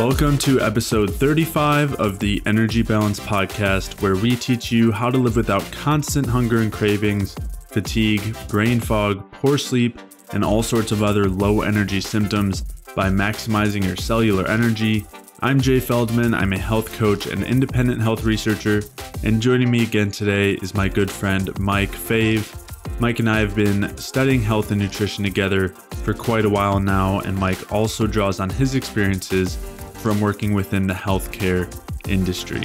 Welcome to episode 35 of the Energy Balance Podcast, where we teach you how to live without constant hunger and cravings, fatigue, brain fog, poor sleep, and all sorts of other low energy symptoms by maximizing your cellular energy. I'm Jay Feldman. I'm a health coach and independent health researcher, and joining me again today is my good friend Mike Fave. Mike and I have been studying health and nutrition together for quite a while now, and Mike also draws on his experiences from working within the healthcare industry.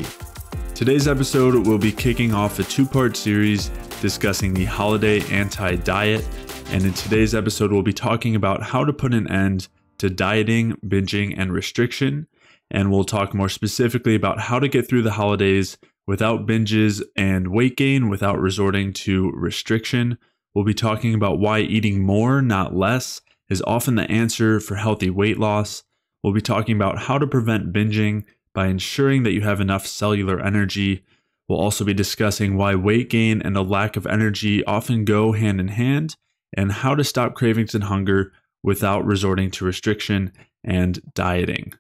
Today's episode will be kicking off a two-part series discussing the holiday anti-diet, and in today's episode we'll be talking about how to put an end to dieting, binging, and restriction, and we'll talk more specifically about how to get through the holidays without binges and weight gain without resorting to restriction. We'll be talking about why eating more, not less, is often the answer for healthy weight loss. We'll be talking about how to prevent binging by ensuring that you have enough cellular energy. We'll also be discussing why weight gain and a lack of energy often go hand in hand, and how to stop cravings and hunger without resorting to restriction and dieting.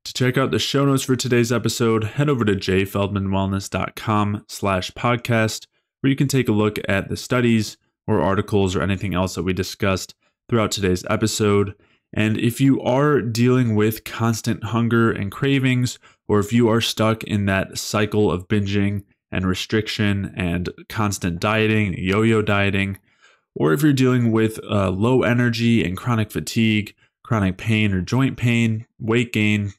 To check out the show notes for today's episode, head over to jayfeldmanwellness.com/podcast, where you can take a look at the studies or articles or anything else that we discussed throughout today's episode. And if you are dealing with constant hunger and cravings, or if you are stuck in that cycle of binging and restriction and constant dieting, yo-yo dieting, or if you're dealing with low energy and chronic fatigue, chronic pain or joint pain, weight gain,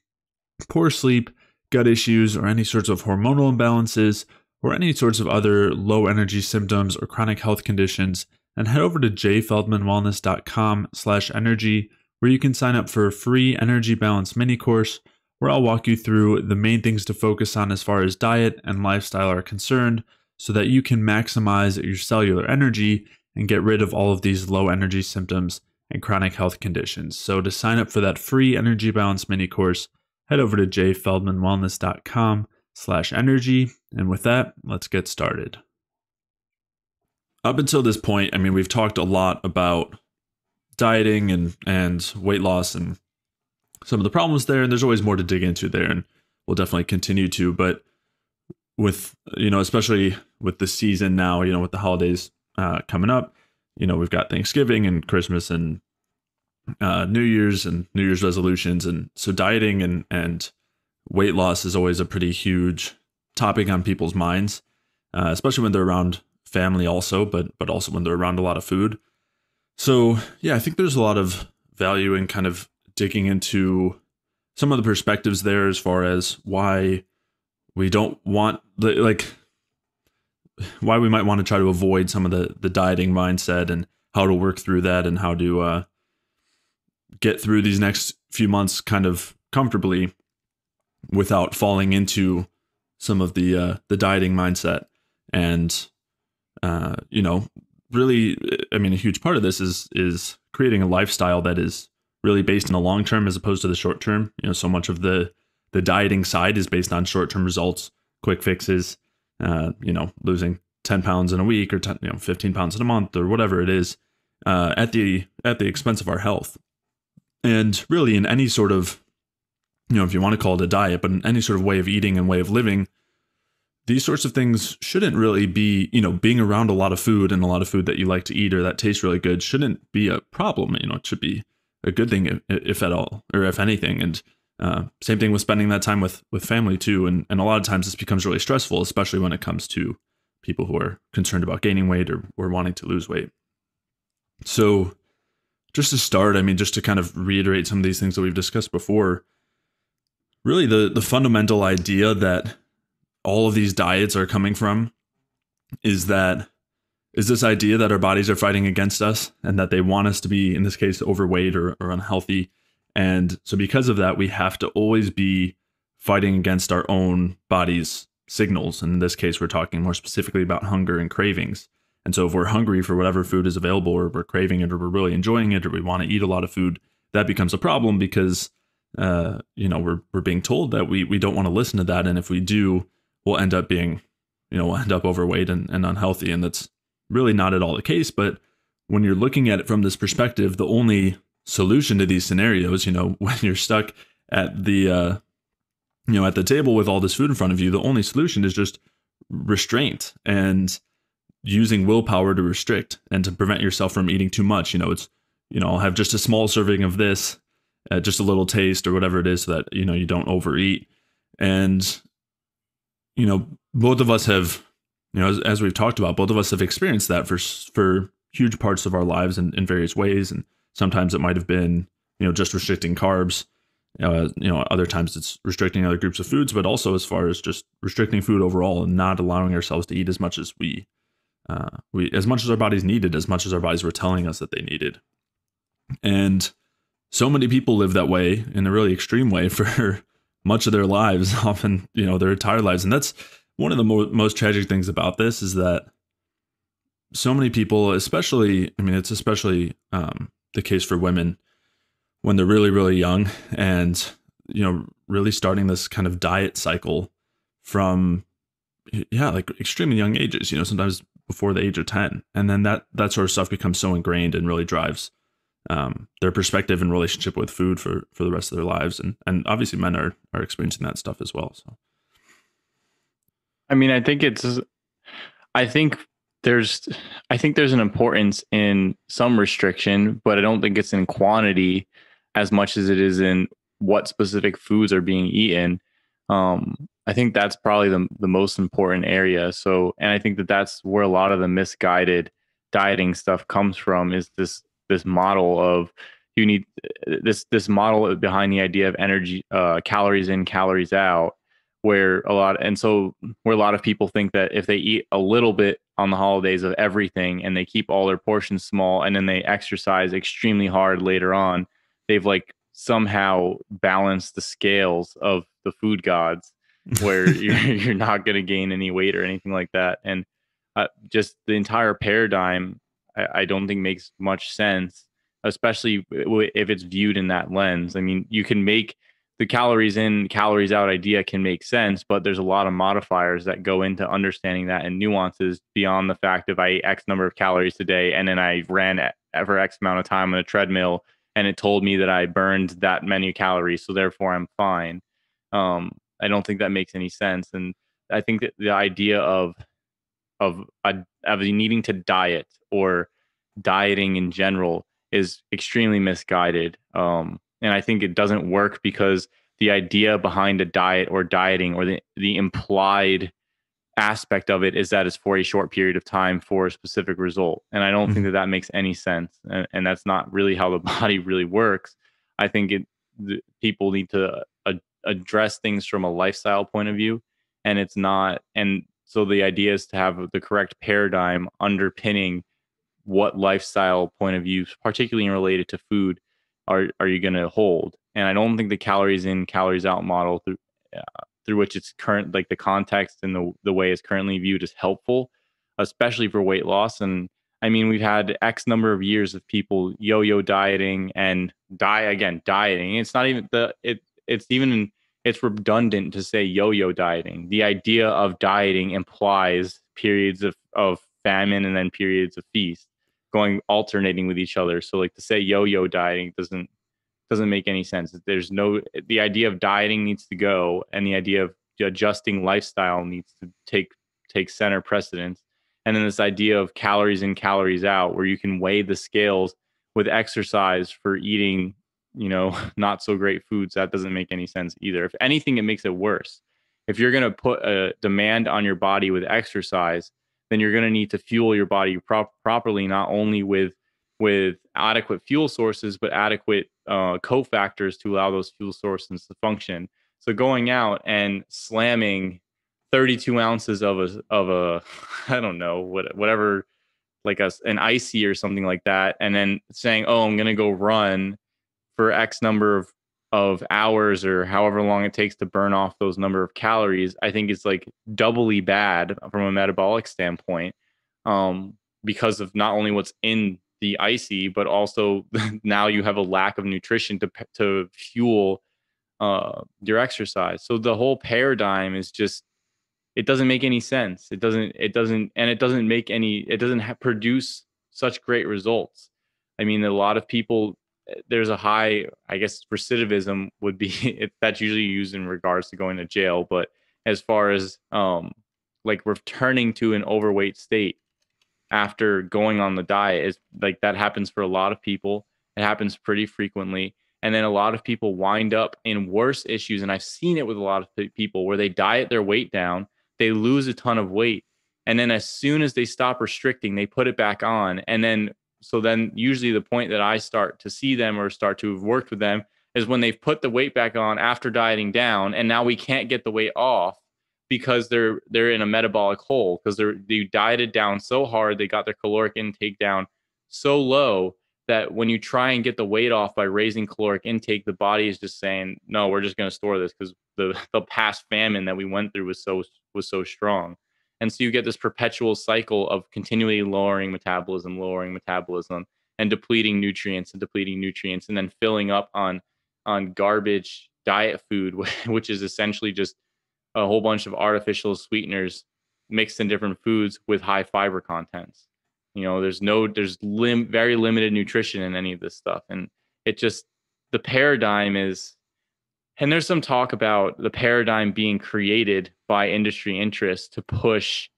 poor sleep, gut issues, or any sorts of hormonal imbalances, or any sorts of other low energy symptoms or chronic health conditions, then head over to jayfeldmanwellness.com/energy, where you can sign up for a free energy balance mini course, where I'll walk you through the main things to focus on as far as diet and lifestyle are concerned, so that you can maximize your cellular energy and get rid of all of these low energy symptoms and chronic health conditions. So to sign up for that free energy balance mini course, head over to jayfeldmanwellness.com/energy. And with that, let's get started. Up until this point, we've talked a lot about dieting and weight loss and some of the problems there, and there's always more to dig into there, and we'll definitely continue to. But with, especially with the season now, with the holidays coming up, we've got Thanksgiving and Christmas and New Year's and New Year's resolutions, and so dieting and weight loss is always a pretty huge topic on people's minds, especially when they're around family also, but also when they're around a lot of food. So yeah, I think there's a lot of value in kind of digging into some of the perspectives there as far as why we don't want why we might want to try to avoid some of the dieting mindset, and how to work through that, and how to get through these next few months kind of comfortably without falling into some of the dieting mindset. And really, a huge part of this is creating a lifestyle that is really based in the long term as opposed to the short term. So much of the dieting side is based on short term results, quick fixes, losing 10 pounds in a week, or 15 pounds in a month, or whatever it is, at the expense of our health. And really, in any sort of, if you want to call it a diet, but in any sort of way of eating and way of living, these sorts of things shouldn't really be, being around a lot of food, and a lot of food that you like to eat or that tastes really good shouldn't be a problem. It should be a good thing, if at all, or if anything. And same thing with spending that time with family too. And a lot of times this becomes really stressful, especially when it comes to people who are concerned about gaining weight or wanting to lose weight. So just to start, just to kind of reiterate some of these things that we've discussed before, really the fundamental idea that all of these diets are coming from is this idea that our bodies are fighting against us, and that they want us to be, in this case, overweight or unhealthy. And so because of that, we have to always be fighting against our own body's signals. And in this case, we're talking more specifically about hunger and cravings. And so if we're hungry for whatever food is available, or we're craving it, or we're really enjoying it, or we want to eat a lot of food, that becomes a problem because, we're being told that we don't want to listen to that. And if we do, we'll end up being, we'll end up overweight and unhealthy. And that's really not at all the case. But when you're looking at it from this perspective, the only solution to these scenarios, when you're stuck at the at the table with all this food in front of you, the only solution is just restraint and using willpower to restrict and to prevent yourself from eating too much. It's, I'll have just a small serving of this, just a little taste or whatever it is, so that, you don't overeat. And, both of us have, as we've talked about, both of us have experienced that for huge parts of our lives in various ways. And sometimes it might have been, just restricting carbs. Other times it's restricting other groups of foods, but also as far as just restricting food overall and not allowing ourselves to eat as much as as much as our bodies needed, as much as our bodies were telling us that they needed. And so many people live that way in a really extreme way for much of their lives, often, their entire lives. And that's one of the most tragic things about this, is that so many people, especially, it's especially the case for women when they're really, really young and, really starting this kind of diet cycle from, like extremely young ages, sometimes before the age of 10. And then that sort of stuff becomes so ingrained and really drives their perspective and relationship with food for the rest of their lives. And obviously men are experiencing that stuff as well. So, I think there's an importance in some restriction, but I don't think it's in quantity as much as it is in what specific foods are being eaten. I think that's probably the most important area. So, and I think that's where a lot of the misguided dieting stuff comes from, is this model of you need this model behind the idea of energy, calories in, calories out, where a lot of people think that if they eat a little bit on the holidays of everything and they keep all their portions small and then they exercise extremely hard later on, they've like somehow balanced the scales of the food gods, where you're not going to gain any weight or anything like that. And just the entire paradigm, I don't think makes much sense, especially if it's viewed in that lens. I mean, you can make the calories in, calories out idea can make sense, but there's a lot of modifiers that go into understanding that, and nuances beyond the fact of I ate X number of calories today and then I ran for X amount of time on a treadmill and it told me that I burned that many calories, so therefore I'm fine. I don't think that makes any sense. And I think that the idea of needing to diet or dieting in general is extremely misguided. And I think it doesn't work because the idea behind a diet or dieting, or the implied aspect of it, is that it's for a short period of time for a specific result. And I don't think that makes any sense. And that's not really how the body really works. I think people need to address things from a lifestyle point of view. And it's not. And so the idea is to have the correct paradigm underpinning what lifestyle point of view, particularly related to food, are you going to hold. And I don't think the calories in, calories out model through which it's current, like the context and the way it's currently viewed, is helpful, especially for weight loss. And I mean, we've had X number of years of people yo-yo dieting and dieting. It's not even it's redundant to say yo-yo dieting. The idea of dieting implies periods of famine and then periods of feast, alternating with each other. So like to say yo-yo dieting doesn't make any sense. The idea of dieting needs to go, and the idea of adjusting lifestyle needs to take center precedence. And then this idea of calories in, calories out, where you can weigh the scales with exercise for eating, not so great foods, that doesn't make any sense either. If anything, it makes it worse. If you're going to put a demand on your body with exercise, then you're going to need to fuel your body properly, not only with adequate fuel sources, but adequate cofactors to allow those fuel sources to function. So going out and slamming 32 ounces of a I don't know, whatever, like an icy or something like that, and then saying, oh, I'm going to go run for X number of hours or however long it takes to burn off those number of calories, I think it's like doubly bad from a metabolic standpoint, because of not only what's in the icy, but also now you have a lack of nutrition to fuel your exercise. So the whole paradigm is just, it doesn't make any sense. It doesn't produce such great results. I mean, a lot of people there's a high, I guess recidivism would be that's usually used in regards to going to jail. But as far as like returning to an overweight state after going on the diet, is like that happens for a lot of people. It happens pretty frequently. And then a lot of people wind up in worse issues. And I've seen it with a lot of people where they diet their weight down, they lose a ton of weight. And then as soon as they stop restricting, they put it back on. And then, so then usually the point that I start to see them or start to have worked with them is when they've put the weight back on after dieting down. And now we can't get the weight off because they're in a metabolic hole because they dieted down so hard, they got their caloric intake down so low that when you try and get the weight off by raising caloric intake, the body is just saying, no, we're just going to store this because the past famine that we went through was so strong. And so you get this perpetual cycle of continually lowering metabolism, and depleting nutrients and then filling up on garbage diet food, which is essentially just a whole bunch of artificial sweeteners mixed in different foods with high fiber contents. There's very limited nutrition in any of this stuff. And it just, the paradigm is, and there's some talk about the paradigm being created by industry interests to push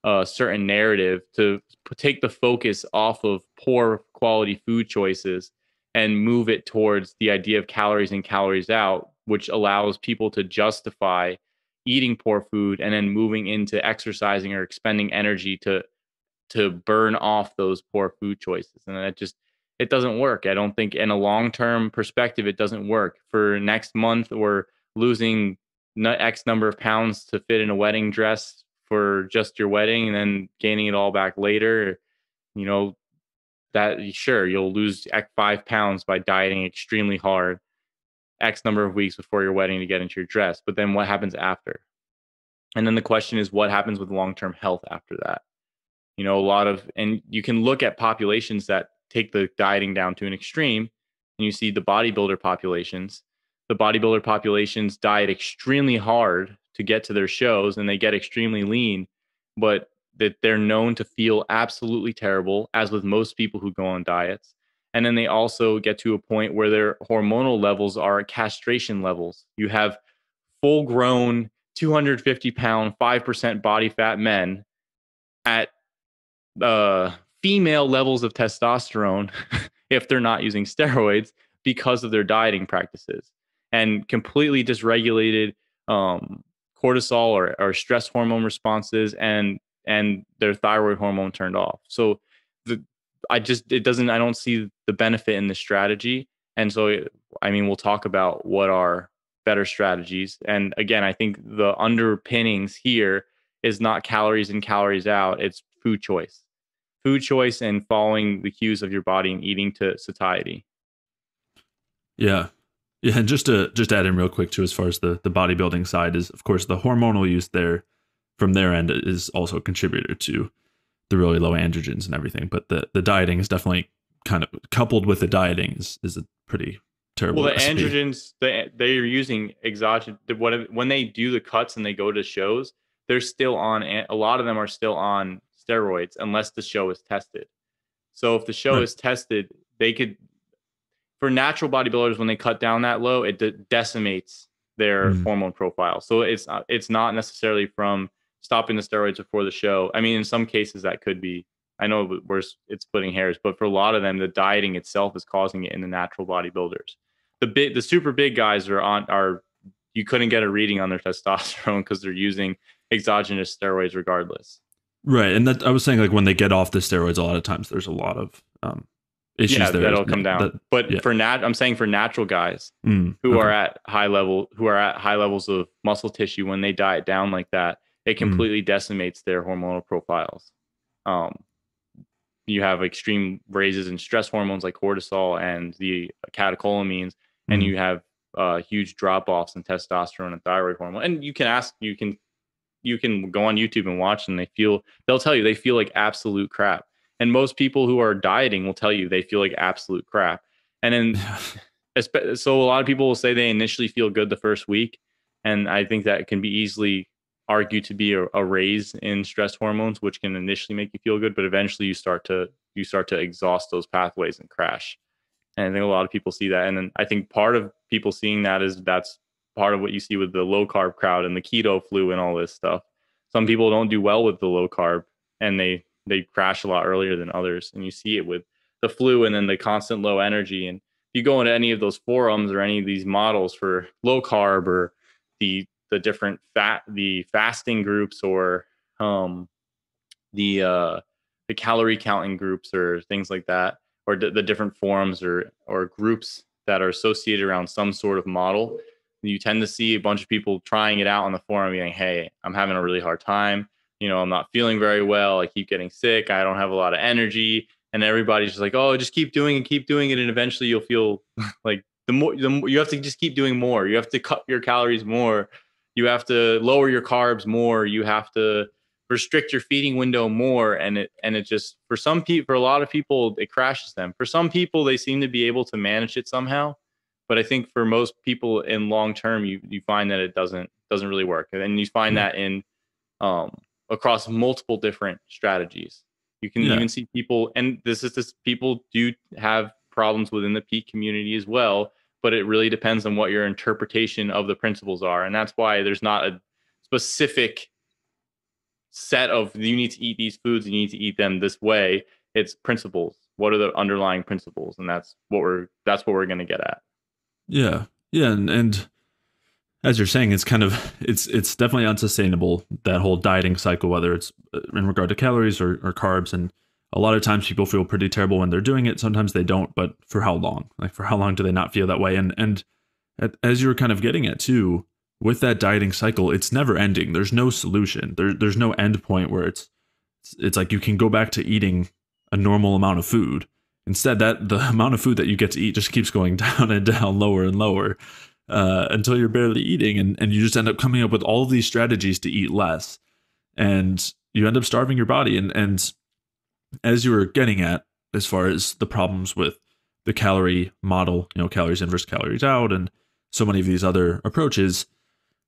a certain narrative to take the focus off of poor quality food choices and move it towards the idea of calories in, calories out, which allows people to justify eating poor food and then moving into exercising or expending energy to burn off those poor food choices. And it doesn't work. I don't think in a long-term perspective, it doesn't work. For next month or losing X number of pounds to fit in a wedding dress for just your wedding and then gaining it all back later, that sure, you'll lose 5 pounds by dieting extremely hard X number of weeks before your wedding to get into your dress. But then what happens after? And then the question is, what happens with long-term health after that? And you can look at populations that take the dieting down to an extreme, and you see the bodybuilder populations. The bodybuilder populations diet extremely hard to get to their shows, and they get extremely lean, but that they're known to feel absolutely terrible, as with most people who go on diets. And then they also get to a point where their hormonal levels are castration levels. You have full-grown 250-pound, 5% body fat men at female levels of testosterone if they're not using steroids because of their dieting practices, and completely dysregulated cortisol or stress hormone responses and their thyroid hormone turned off. So I don't see the benefit in this strategy. And so, we'll talk about what are better strategies. And again, I think the underpinnings here is not calories in, calories out. It's food choice and following the cues of your body and eating to satiety. Yeah. Yeah. And just to add in real quick too, as far as the bodybuilding side is, of course, the hormonal use there from their end is also a contributor to the really low androgens and everything. But the dieting is definitely kind of coupled with the dieting is a pretty terrible recipe. Androgens, they're using exogenous, when they do the cuts and they go to shows, they're still on, a lot of them are still on steroids unless the show is tested. So if the show is tested, they could, for natural bodybuilders, when they cut down that low, it decimates their hormone profile. So it's not necessarily from stopping the steroids before the show. In some cases that could be, I know it's splitting hairs, but for a lot of them, the dieting itself is causing it in the natural bodybuilders. The super big guys are you couldn't get a reading on their testosterone because they're using exogenous steroids regardless. Right. And that I was saying, like, when they get off the steroids, a lot of times there's a lot of issues there. That'll come down. I'm saying for natural guys who are at high levels of muscle tissue, when they diet down like that, it completely decimates their hormonal profiles. You have extreme raises in stress hormones like cortisol and the catecholamines, and you have huge drop-offs in testosterone and thyroid hormone. And you can go on YouTube and watch, and they'll tell you they feel like absolute crap. And most people who are dieting will tell you they feel like absolute crap. And then, so a lot of people will say they initially feel good the first week. And I think that can be easily argued to be a raise in stress hormones, which can initially make you feel good, but eventually you start to exhaust those pathways and crash. And I think a lot of people see that. And then I think part of people seeing that is that's part of what you see with the low carb crowd and the keto flu and all this stuff. Some people don't do well with the low carb, and they crash a lot earlier than others. And you see it with the flu and then the constant low energy. And if you go into any of those forums or any of these models for low carb or the different the fasting groups or the calorie counting groups or things like that, or the different forums or groups that are associated around some sort of model, you tend to see a bunch of people trying it out on the forum being, hey, I'm having a really hard time. I'm not feeling very well. I keep getting sick. I don't have a lot of energy. And everybody's just like, oh, just keep doing it, keep doing it. And eventually you'll feel like the more you have to just keep doing more. You have to cut your calories more. You have to lower your carbs more. You have to restrict your feeding window more. And it just, for some people, for a lot of people, it crashes them. For some people, they seem to be able to manage it somehow. But I think for most people in long term, you find that it doesn't really work. And then you find that in across multiple different strategies. You can even see people, and this people do have problems within the peak community as well, but it really depends on what your interpretation of the principles are. And that's why there's not a specific set of, you need to eat these foods, you need to eat them this way. It's principles. What are the underlying principles? And that's what we're going to get at. Yeah. And as you're saying, it's kind of, it's definitely unsustainable, that whole dieting cycle, whether it's in regard to calories or carbs. And a lot of times people feel pretty terrible when they're doing it. Sometimes they don't, but for how long? Like, for how long do they not feel that way? And as you were kind of getting at too, with that dieting cycle, it's never ending. There's no solution. There's no end point where it's like you can go back to eating a normal amount of food. Instead, that the amount of food that you get to eat just keeps going down and down, lower and lower, until you're barely eating, and you just end up coming up with all of these strategies to eat less, and you end up starving your body. And as you were getting at, as far as the problems with the calorie model, calories in versus calories out, and so many of these other approaches,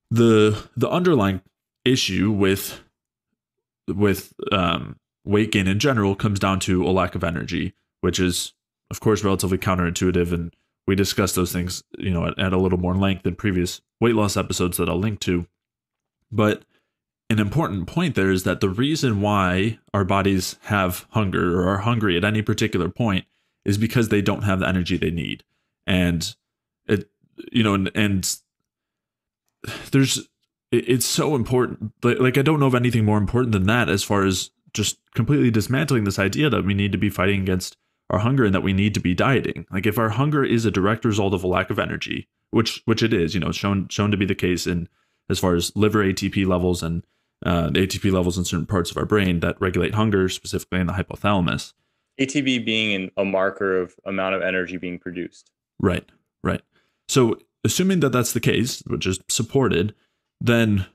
the underlying issue with weight gain in general comes down to a lack of energy, which is, of course, relatively counterintuitive. And we discussed those things, at a little more length in previous weight loss episodes that I'll link to. But an important point there is that the reason why our bodies have hunger or are hungry at any particular point is because they don't have the energy they need. And it's so important. Like, I don't know of anything more important than that, as far as just completely dismantling this idea that we need to be fighting against our hunger and that we need to be dieting. Like, if our hunger is a direct result of a lack of energy, which it is, shown to be the case in as far as liver ATP levels and the ATP levels in certain parts of our brain that regulate hunger, specifically in the hypothalamus. ATP being a marker of amount of energy being produced. Right. So assuming that that's the case, which is supported, then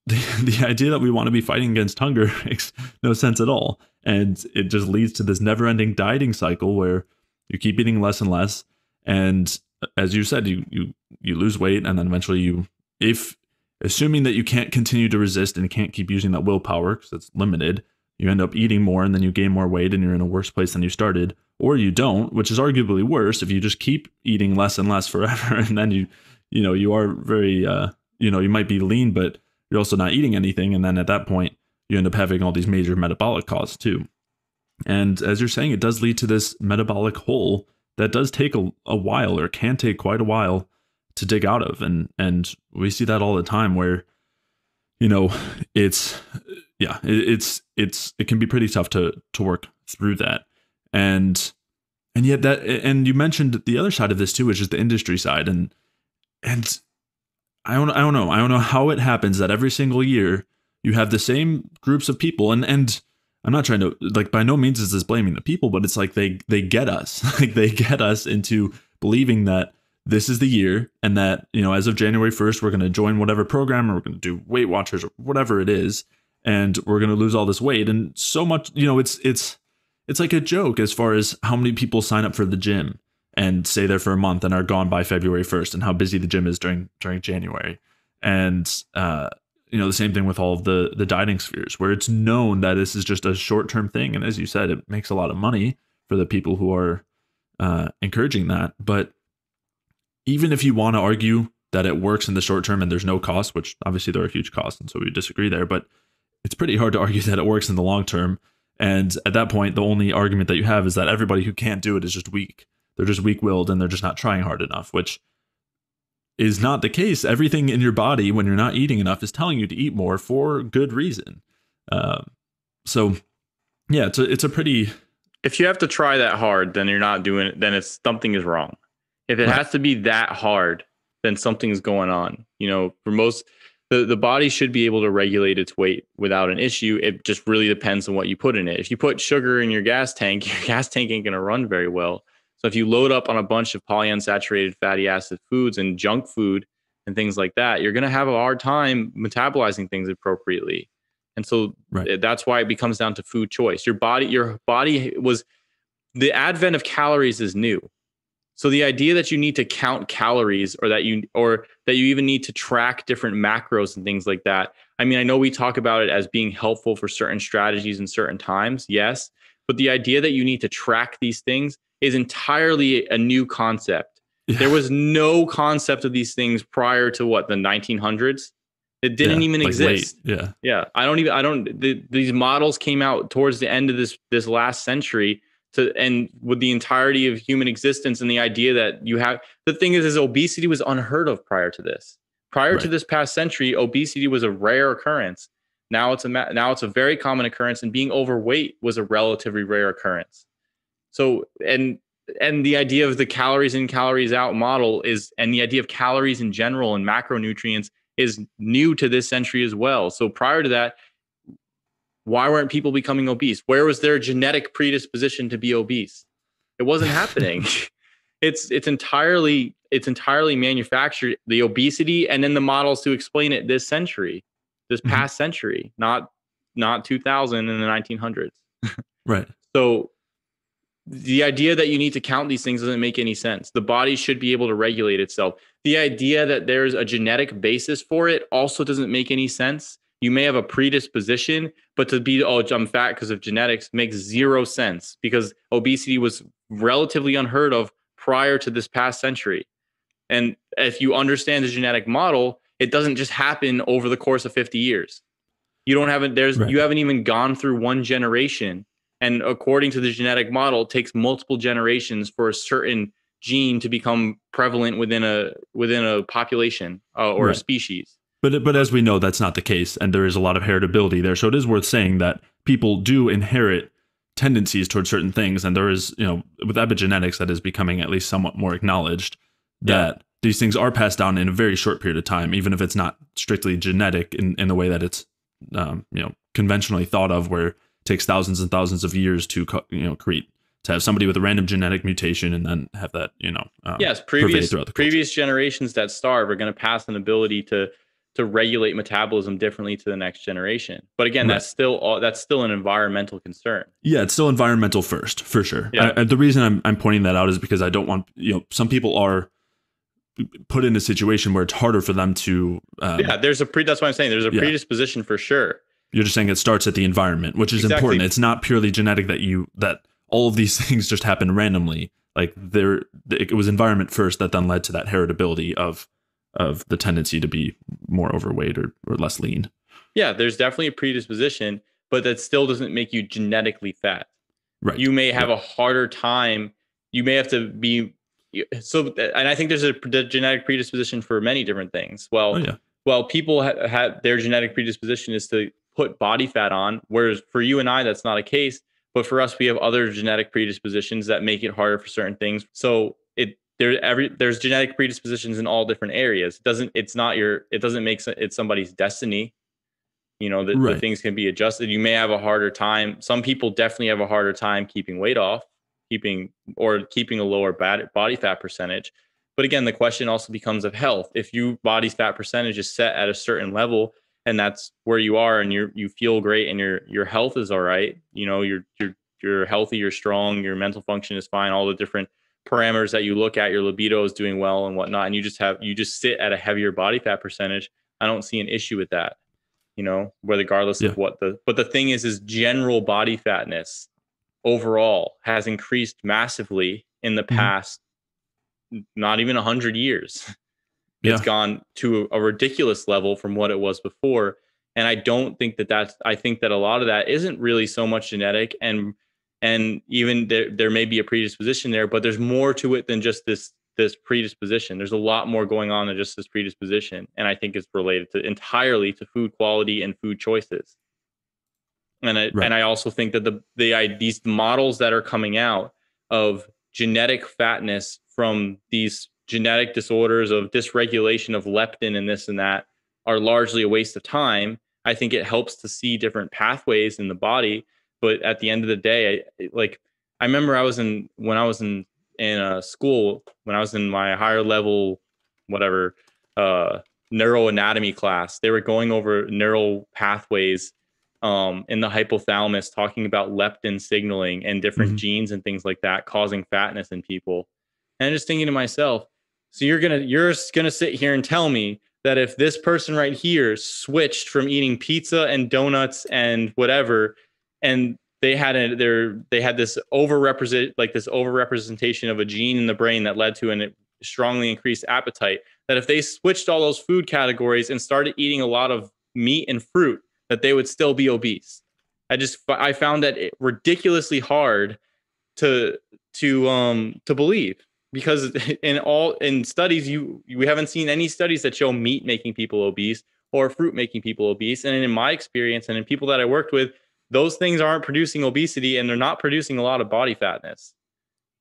the idea that we want to be fighting against hunger makes no sense at all. And it just leads to this never-ending dieting cycle where you keep eating less and less. And as you said, you lose weight, and then eventually assuming that you can't continue to resist and can't keep using that willpower because it's limited, you end up eating more, and then you gain more weight and you're in a worse place than you started. Or you don't, which is arguably worse if you just keep eating less and less forever. And then you are very, you might be lean, but you're also not eating anything. And then at that point, you end up having all these major metabolic costs too. And as you're saying, it does lead to this metabolic hole that does take a while, or can take quite a while to dig out of. And we see that all the time where, it can be pretty tough to work through that. And yet and you mentioned the other side of this too, which is the industry side. And I don't know how it happens that every single year you have the same groups of people, and I'm not trying to, like, by no means is this blaming the people, but it's like they get us, like they get us into believing that this is the year, and that, as of January 1st, we're going to join whatever program, or we're going to do Weight Watchers or whatever it is, and we're going to lose all this weight. And so much, it's like a joke as far as how many people sign up for the gym and stay there for a month and are gone by February 1st, and how busy the gym is during January. And, the same thing with all of the dieting spheres, where it's known that this is just a short-term thing. And as you said, it makes a lot of money for the people who are encouraging that. But even if you want to argue that it works in the short term and there's no cost, which obviously there are huge costs, and so we disagree there, but it's pretty hard to argue that it works in the long term. And at that point, the only argument that you have is that everybody who can't do it is just weak. They're just weak-willed and they're just not trying hard enough, which is not the case. Everything in your body, when you're not eating enough, is telling you to eat more for good reason. So, yeah, it's a pretty. If you have to try that hard, then you're not doing it. Then it's something is wrong. If it has to be that hard, then something's going on. For most, the body should be able to regulate its weight without an issue. It just really depends on what you put in it. If you put sugar in your gas tank ain't going to run very well. So if you load up on a bunch of polyunsaturated fatty acid foods and junk food and things like that, you're going to have a hard time metabolizing things appropriately. And so that's why it becomes down to food choice. Your body was, the advent of calories is new. So the idea that you need to count calories or that you even need to track different macros and things like that. I mean, I know we talk about it as being helpful for certain strategies in certain times. Yes. But the idea that you need to track these things is entirely a new concept. Yeah. There was no concept of these things prior to the 1900s. It didn't even exist. Yeah. These models came out towards the end of this last century and with the entirety of human existence, and the idea that the thing is obesity was unheard of prior to this. Prior to this past century, obesity was a rare occurrence. Now it's a very common occurrence, and being overweight was a relatively rare occurrence. So, and the idea of the calories in, calories out model and the idea of calories in general and macronutrients is new to this century as well. So prior to that, why weren't people becoming obese? Where was their genetic predisposition to be obese? It wasn't happening. It's entirely manufactured, the obesity, and then the models to explain it this past century, not 2000 and the 1900s. Right. So the idea that you need to count these things doesn't make any sense. The body should be able to regulate itself. The idea that there's a genetic basis for it also doesn't make any sense. You may have a predisposition, but to be, I'm fat because of genetics makes zero sense, because obesity was relatively unheard of prior to this past century. And if you understand the genetic model, it doesn't just happen over the course of 50 years. You haven't even gone through one generation. And according to the genetic model, it takes multiple generations for a certain gene to become prevalent within a population or a species. But as we know, that's not the case, and there is a lot of heritability there. So it is worth saying that people do inherit tendencies towards certain things, and there is, with epigenetics, that is becoming at least somewhat more acknowledged that these things are passed down in a very short period of time, even if it's not strictly genetic in the way that it's conventionally thought of, where it takes thousands and thousands of years to create, to have somebody with a random genetic mutation and then have that previous generations that starve are going to pass an ability to regulate metabolism differently to the next generation. But again, that's still an environmental concern. Yeah, it's still environmental first, for sure. Yeah. The reason I'm pointing that out is because I don't want, some people are put in a situation where it's harder for them to. That's why I'm saying there's a predisposition for sure. You're just saying it starts at the environment, which is important. It's not purely genetic that all of these things just happen randomly. Like it was environment first that then led to that heritability of the tendency to be more overweight or less lean. Yeah, there's definitely a predisposition, but that still doesn't make you genetically fat. Right. You may have a harder time. You may have to be and I think there's a genetic predisposition for many different things. Well, people have their genetic predisposition is to put body fat on, whereas for you and I, that's not a case. But for us, we have other genetic predispositions that make it harder for certain things. So there's genetic predispositions in all different areas. It doesn't make it somebody's destiny. The things can be adjusted. You may have a harder time. Some people definitely have a harder time keeping weight off, keeping a lower body fat percentage. But again, the question also becomes of health. If your body fat percentage is set at a certain level, and that's where you are, and you feel great, and your health is all right, you're healthy, you're strong, your mental function is fine, all the different parameters that you look at, your libido is doing well and whatnot, and you just sit at a heavier body fat percentage, I don't see an issue with that, regardless of but the thing is general body fatness overall has increased massively in the past, not even 100 years. It's Yeah. gone to a ridiculous level from what it was before. And I don't think I think that a lot of that isn't really so much genetic, and even there may be a predisposition there, but there's more to it than just this predisposition. There's a lot more going on than just this predisposition. And I think it's related to entirely to food quality and food choices. Right. And I also think that these models that are coming out of genetic fatness from these genetic disorders of dysregulation of leptin and this and that are largely a waste of time. I think it helps to see different pathways in the body, but at the end of the day, I remember when I was in school, when I was in my higher level, whatever, neuroanatomy class, they were going over neural pathways in the hypothalamus, talking about leptin signaling and different genes and things like that causing fatness in people. And I'm just thinking to myself, so you're gonna sit here and tell me that if this person right here switched from eating pizza and donuts and whatever, and they had this overrepresentation of a gene in the brain that led to a strongly increased appetite, that if they switched all those food categories and started eating a lot of meat and fruit, that they would still be obese. I found that ridiculously hard to believe, because in studies we haven't seen any studies that show meat making people obese or fruit making people obese. And in my experience and in people that I worked with, those things aren't producing obesity, and they're not producing a lot of body fatness.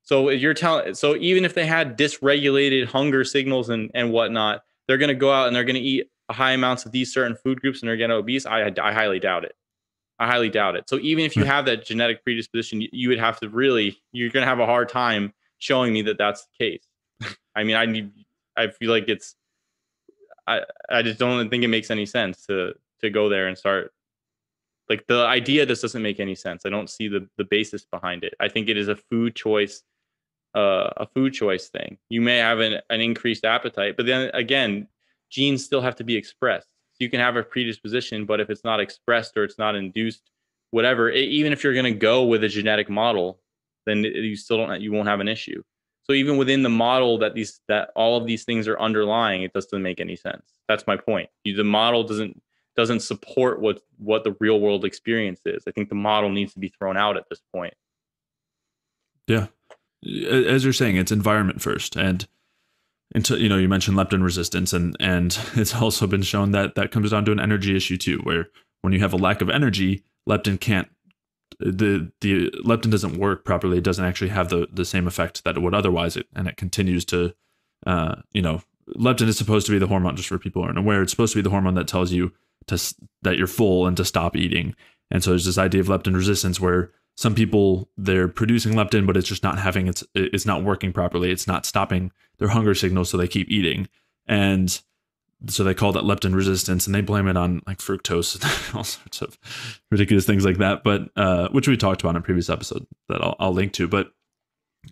So even if they had dysregulated hunger signals and whatnot, they're going to go out and they're going to eat high amounts of these certain food groups and they're getting obese. I highly doubt it. I highly doubt it. So even if you have that genetic predisposition, you're going to have a hard time showing me that that's the case. I mean, I feel like I just don't think it makes any sense to go there and start, like, the idea just doesn't make any sense. I don't see the basis behind it. I think it is a food choice thing. You may have an increased appetite, but then again, genes still have to be expressed. So you can have a predisposition, but if it's not expressed or it's not induced, whatever, even if you're going to go with a genetic model, then you won't have an issue. So even within the model that all of these things are underlying, it doesn't make any sense. That's my point. The model doesn't support what the real world experience is. I think the model needs to be thrown out at this point. Yeah. As you're saying, it's environment first. And until, you mentioned leptin resistance, and it's also been shown that comes down to an energy issue too, where when you have a lack of energy, leptin doesn't work properly. It doesn't actually have the same effect that it would otherwise, and it continues to, leptin is supposed to be the hormone, just for people who aren't aware, it's supposed to be the hormone that tells you that you're full and to stop eating. And so there's this idea of leptin resistance where some people, they're producing leptin, but it's just not it's not working properly. It's not stopping their hunger signals, so they keep eating. And so they call that leptin resistance, and they blame it on like fructose and all sorts of ridiculous things like that, but which we talked about in a previous episode that I'll link to. But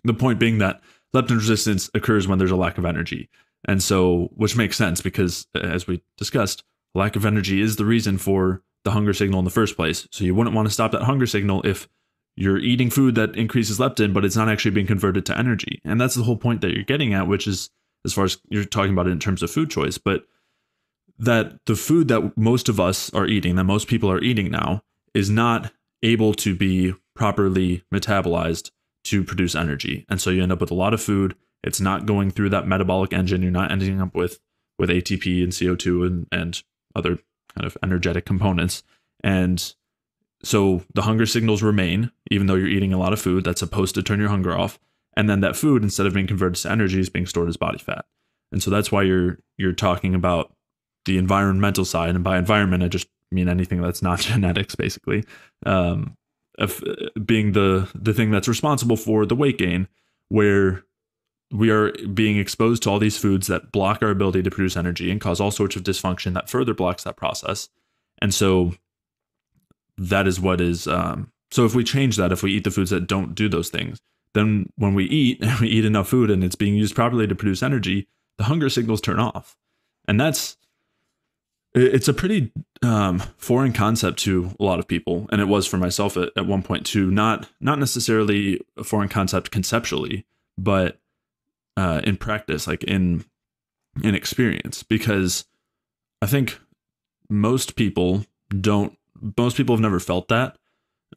the point being that leptin resistance occurs when there's a lack of energy. And so, which makes sense because, as we discussed, lack of energy is the reason for the hunger signal in the first place. So you wouldn't want to stop that hunger signal if you're eating food that increases leptin, but it's not actually being converted to energy. And that's the whole point that you're getting at, which is, as far as you're talking about it in terms of food choice, but that the food that most of us are eating, that most people are eating now, is not able to be properly metabolized to produce energy. And so you end up with a lot of food. It's not going through that metabolic engine. You're not ending up with ATP and CO2 and other kind of energetic components. And so the hunger signals remain, even though you're eating a lot of food that's supposed to turn your hunger off. And then that food, instead of being converted to energy, is being stored as body fat. And so that's why you're talking about the environmental side. And by environment, I just mean anything that's not genetics, basically, of being the thing that's responsible for the weight gain, where we are being exposed to all these foods that block our ability to produce energy and cause all sorts of dysfunction that further blocks that process. And so that is what is, so if we change that, if we eat the foods that don't do those things, then when we eat enough food and it's being used properly to produce energy, the hunger signals turn off. And it's a pretty foreign concept to a lot of people. And it was for myself at one point too, not necessarily a foreign concept conceptually, but in practice, like in experience, because I think most people don't. Most people have never felt that,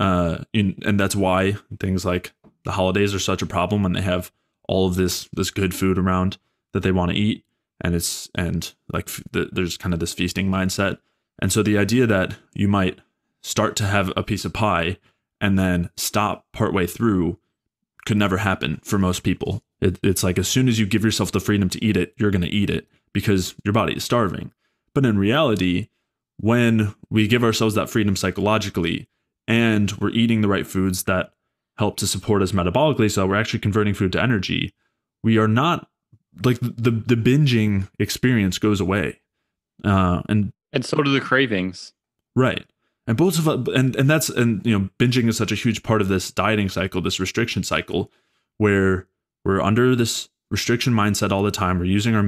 and that's why things like the holidays are such a problem when they have all of this good food around that they want to eat, and there's kind of this feasting mindset, and so the idea that you might start to have a piece of pie and then stop partway through could never happen for most people. It's like as soon as you give yourself the freedom to eat it, you're going to eat it because your body is starving. But in reality, when we give ourselves that freedom psychologically and we're eating the right foods that help to support us metabolically, so we're actually converting food to energy, we are not like the binging experience goes away. And so do the cravings. Right. And both of us, and binging is such a huge part of this dieting cycle, this restriction cycle, where we're under this restriction mindset all the time. We're using our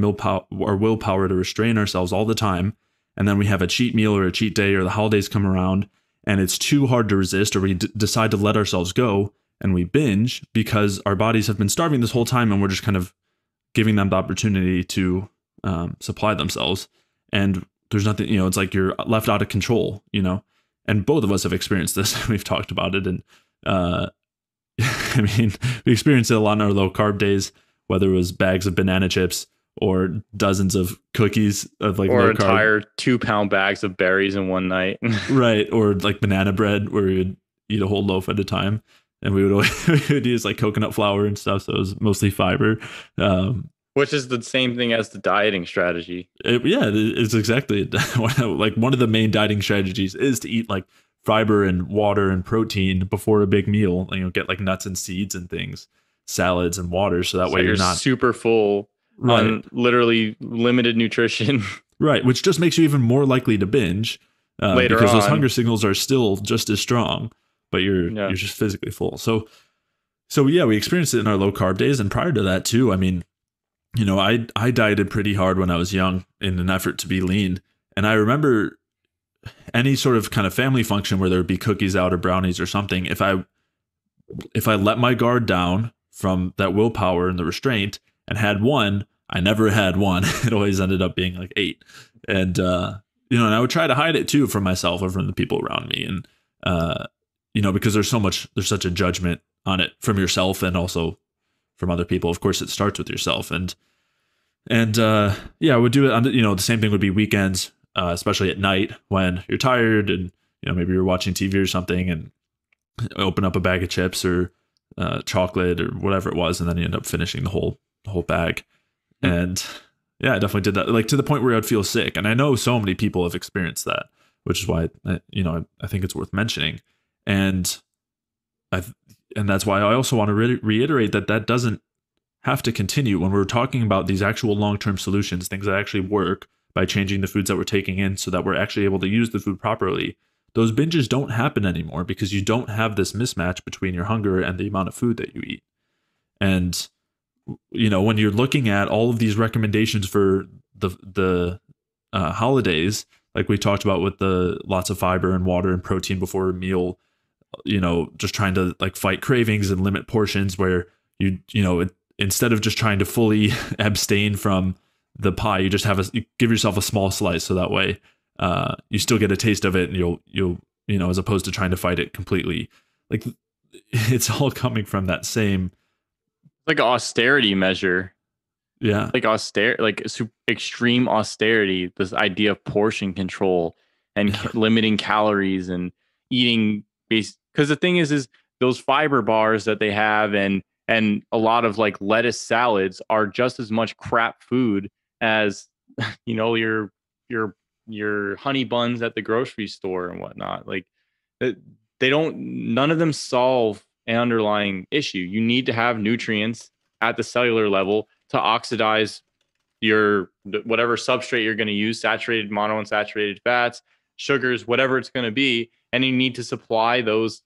willpower to restrain ourselves all the time. And then we have a cheat meal or a cheat day or the holidays come around and it's too hard to resist, or we decide to let ourselves go and we binge because our bodies have been starving this whole time and we're just kind of giving them the opportunity to supply themselves. And there's nothing, it's like you're left out of control, and both of us have experienced this. We've talked about it. And I mean, we experienced it a lot in our low carb days, whether it was bags of banana chips or dozens of cookies of like or low entire carb. 2-pound bags of berries in one night. Right. Or like banana bread where we would eat a whole loaf at a time. And we would use like coconut flour and stuff. So it was mostly fiber. Which is the same thing as the dieting strategy. It's exactly like one of the main dieting strategies is to eat like fiber and water and protein before a big meal. Get like nuts and seeds and things, salads and water. So that way you're not super full on literally limited nutrition. Right. Which just makes you even more likely to binge later because on. Those hunger signals are still just as strong, but you're just physically full. So yeah, we experienced it in our low carb days. And prior to that too, I mean, I dieted pretty hard when I was young in an effort to be lean. And I remember any sort of kind of family function where there would be cookies out or brownies or something. If I let my guard down from that willpower and the restraint and had one, I never had one. It always ended up being like 8. And, and I would try to hide it too from myself or from the people around me. And, because there's such a judgment on it from yourself and also from other people. Of course, it starts with yourself. And I would do it on, the same thing would be weekends, especially at night when you're tired and, maybe you're watching TV or something and open up a bag of chips or chocolate or whatever it was. And then you end up finishing the whole bag. And yeah, I definitely did that, like to the point where I'd feel sick. And I know so many people have experienced that, which is why, I think it's worth mentioning. And that's why I also want to reiterate that doesn't have to continue when we're talking about these actual long-term solutions, things that actually work by changing the foods that we're taking in so that we're actually able to use the food properly. Those binges don't happen anymore because you don't have this mismatch between your hunger and the amount of food that you eat. And, when you're looking at all of these recommendations for the holidays, like we talked about with the lots of fiber and water and protein before a meal, just trying to like fight cravings and limit portions where instead of just trying to fully abstain from the pie, you just you give yourself a small slice. So that way, you still get a taste of it and you'll, as opposed to trying to fight it completely. Like it's all coming from that same. Like an austerity measure. Yeah. Like extreme austerity, this idea of portion control and limiting calories and eating because the thing is those fiber bars that they have and a lot of like lettuce salads are just as much crap food as your honey buns at the grocery store and whatnot. Like none of them solve an underlying issue. You need to have nutrients at the cellular level to oxidize whatever substrate you're going to use, saturated, monounsaturated fats, sugars, whatever it's going to be, and you need to supply those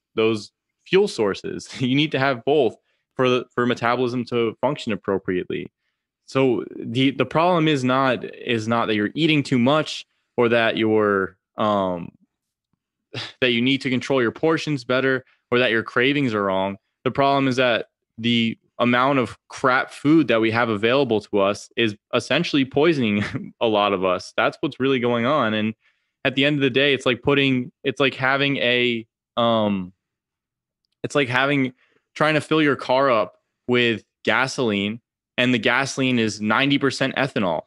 fuel sources. You need to have both for metabolism to function appropriately. So the problem is not that you're eating too much or that you're that you need to control your portions better or that your cravings are wrong. The problem is that the amount of crap food that we have available to us is essentially poisoning a lot of us. That's what's really going on. And at the end of the day, um, it's like having, trying to fill your car up with gasoline, and the gasoline is 90% ethanol.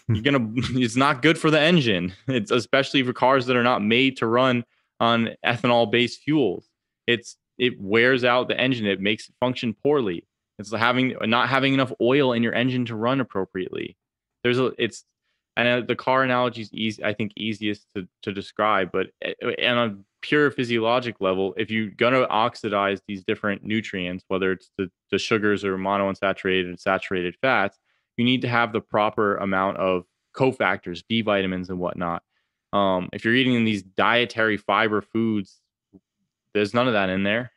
It's not good for the engine. It's especially for cars that are not made to run on ethanol based fuels. It wears out the engine. It makes it function poorly. It's not having enough oil in your engine to run appropriately. The car analogy is easy, I think easiest to describe, but on a pure physiologic level, if you're going to oxidize these different nutrients, whether it's the sugars or monounsaturated and saturated fats, you need to have the proper amount of cofactors, B vitamins and whatnot. If you're eating these dietary fiber foods, there's none of that in there.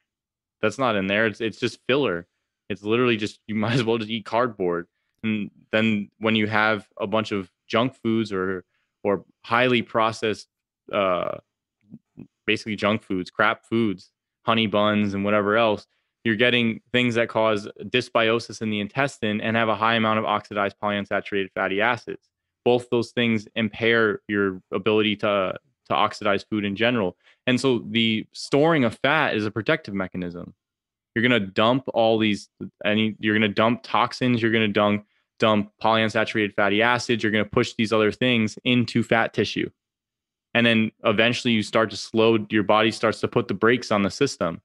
That's not in there. It's just filler. It's literally just, you might as well just eat cardboard. And then when you have a bunch of junk foods or highly processed, basically junk foods, crap foods, honey buns and whatever else, you're getting things that cause dysbiosis in the intestine and have a high amount of oxidized polyunsaturated fatty acids. Both those things impair your ability to oxidize food in general. And so the storing of fat is a protective mechanism. You're going to dump you're going to dump toxins, you're going to dump polyunsaturated fatty acids, you're going to push these other things into fat tissue. And then eventually your body starts to put the brakes on the system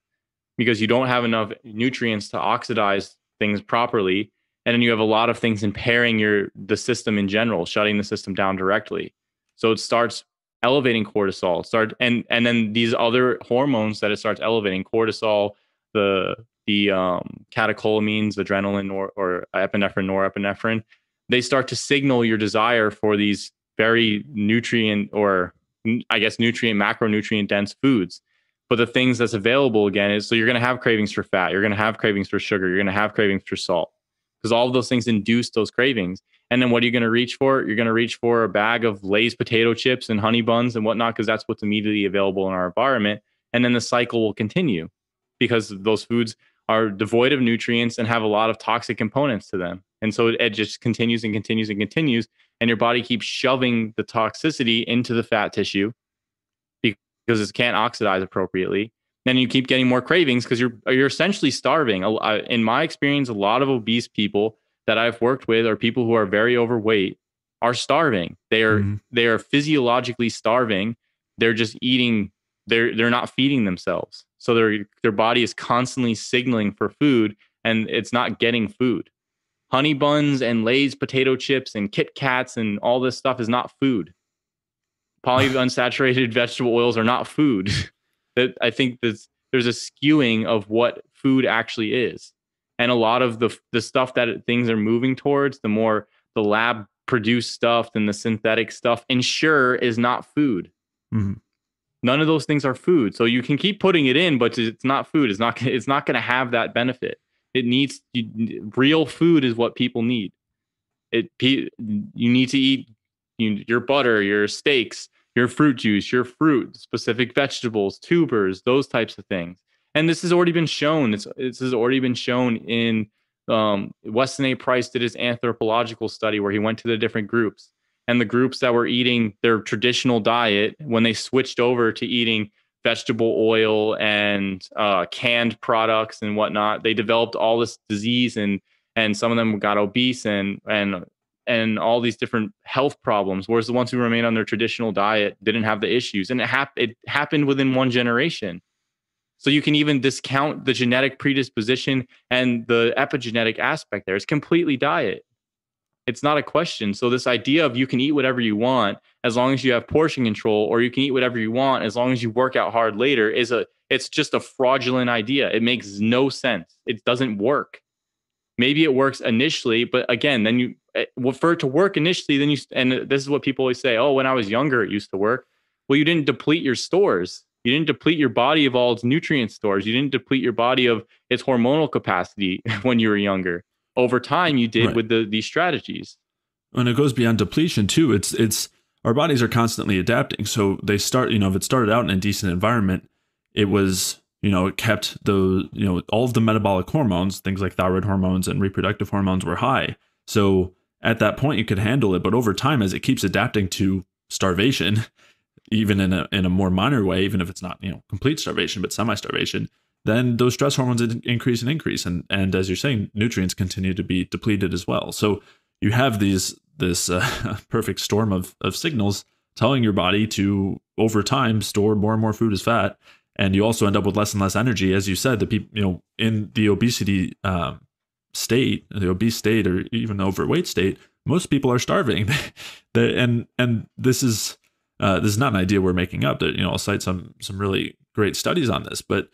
because you don't have enough nutrients to oxidize things properly. And then you have a lot of things impairing the system in general, shutting the system down directly. So it starts elevating cortisol, and then these other hormones that it starts elevating, cortisol, the catecholamines, adrenaline or epinephrine, norepinephrine, they start to signal your desire for these very nutrient macronutrient dense foods. But the things that's available again is, so you're going to have cravings for fat, you're going to have cravings for sugar, you're going to have cravings for salt, because all of those things induce those cravings. And then what are you going to reach for? You're going to reach for a bag of Lay's potato chips and honey buns and whatnot, because that's what's immediately available in our environment. And then the cycle will continue because those foods are devoid of nutrients and have a lot of toxic components to them. And so it just continues and continues and continues. And your body keeps shoving the toxicity into the fat tissue because it can't oxidize appropriately. Then you keep getting more cravings because you're essentially starving. In my experience, a lot of obese people that I've worked with, or people who are very overweight, are starving. They are physiologically starving. They're just eating. They're not feeding themselves. So their body is constantly signaling for food, and it's not getting food. Honey buns and Lay's potato chips and Kit Kats and all this stuff is not food. Polyunsaturated vegetable oils are not food. That I think there's a skewing of what food actually is. And a lot of the stuff that things are moving towards, the more the lab produced stuff and the synthetic stuff, ensure is not food. Mm-hmm. None of those things are food. So you can keep putting it in, but it's not food. It's not going to have that benefit. Real food is what people need. You need to eat your butter, your steaks, your fruit juice, your fruit, specific vegetables, tubers, those types of things. And this has already been shown. This has already been shown in Weston A. Price did his anthropological study where he went to the different groups. And the groups that were eating their traditional diet, when they switched over to eating vegetable oil and canned products and whatnot, they developed all this disease, and some of them got obese and all these different health problems. Whereas the ones who remained on their traditional diet didn't have the issues, and it happened within one generation. So you can even discount the genetic predisposition and the epigenetic aspect there. It's completely diet. It's not a question. So this idea of you can eat whatever you want as long as you have portion control, or you can eat whatever you want as long as you work out hard later, it's just a fraudulent idea. It makes no sense. It doesn't work. Maybe it works initially, but again, for it to work initially, and this is what people always say, oh, when I was younger, it used to work. Well, you didn't deplete your stores. You didn't deplete your body of all its nutrient stores. You didn't deplete your body of its hormonal capacity when you were younger. Over time, you did with these strategies. And it goes beyond depletion too. It's our bodies are constantly adapting. So they start, if it started out in a decent environment, it was, it kept the, all of the metabolic hormones, things like thyroid hormones and reproductive hormones were high. So at that point you could handle it. But over time, as it keeps adapting to starvation, even in a more minor way, even if it's not, complete starvation, but semi-starvation, then those stress hormones increase and increase. And as you're saying, nutrients continue to be depleted as well. So you have this perfect storm of signals telling your body to, over time, store more and more food as fat. And you also end up with less and less energy. As you said, the people, in the obesity state, the obese state, or even the overweight state, most people are starving. And this is not an idea we're making up. That, I'll cite some really great studies on this, but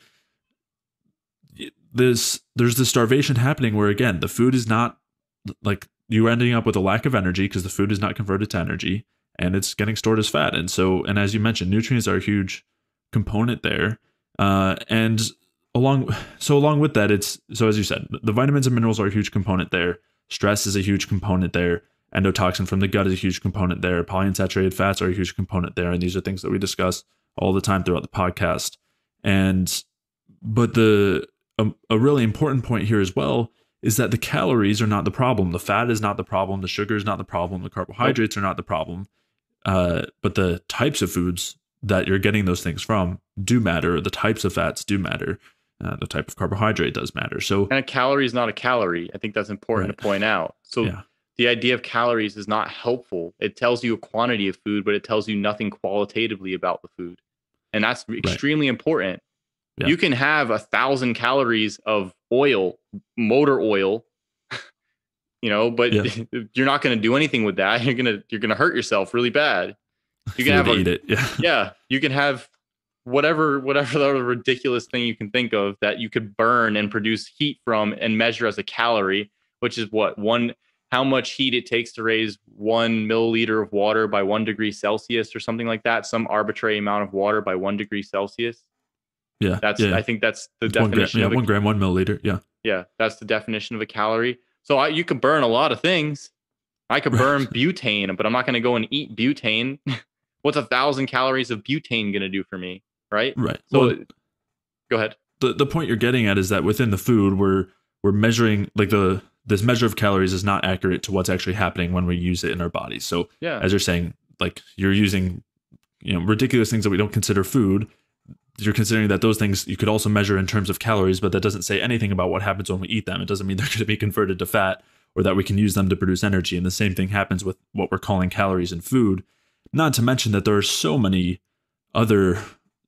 there's this starvation happening where, again, the food is not, like, you're ending up with a lack of energy because the food is not converted to energy and it's getting stored as fat. And as you mentioned, nutrients are a huge component there. And along with that, as you said, the vitamins and minerals are a huge component there. Stress is a huge component there. Endotoxin from the gut is a huge component there. Polyunsaturated fats are a huge component there. And these are things that we discuss all the time throughout the podcast. But a really important point here as well is that the calories are not the problem. The fat is not the problem. The sugar is not the problem. The carbohydrates are not the problem. But the types of foods that you're getting those things from do matter. The types of fats do matter. The type of carbohydrate does matter. So, and a calorie is not a calorie. I think that's important to point out. So the idea of calories is not helpful. It tells you a quantity of food, but it tells you nothing qualitatively about the food. And that's extremely important. Yeah. You can have 1,000 calories of oil, motor oil, but you're not going to do anything with that. You're going to hurt yourself really bad. You can eat it. Yeah. You can have whatever the ridiculous thing you can think of that you could burn and produce heat from and measure as a calorie, which is how much heat it takes to raise 1 milliliter of water by 1 degree Celsius or something like that. Some arbitrary amount of water by 1 degree Celsius. Yeah. I think that's the definition. 1 gram, 1 milliliter. Yeah. Yeah. That's the definition of a calorie. So you could burn a lot of things. I could burn butane, but I'm not going to go and eat butane. What's 1,000 calories of butane going to do for me? Right. Right. So go ahead. The point you're getting at is that within the food, we're measuring, like, this measure of calories is not accurate to what's actually happening when we use it in our bodies. So as you're saying, like, you're using, ridiculous things that we don't consider food. You're considering that those things you could also measure in terms of calories, but that doesn't say anything about what happens when we eat them. It doesn't mean they're going to be converted to fat or that we can use them to produce energy. And the same thing happens with what we're calling calories in food. Not to mention that there are so many other,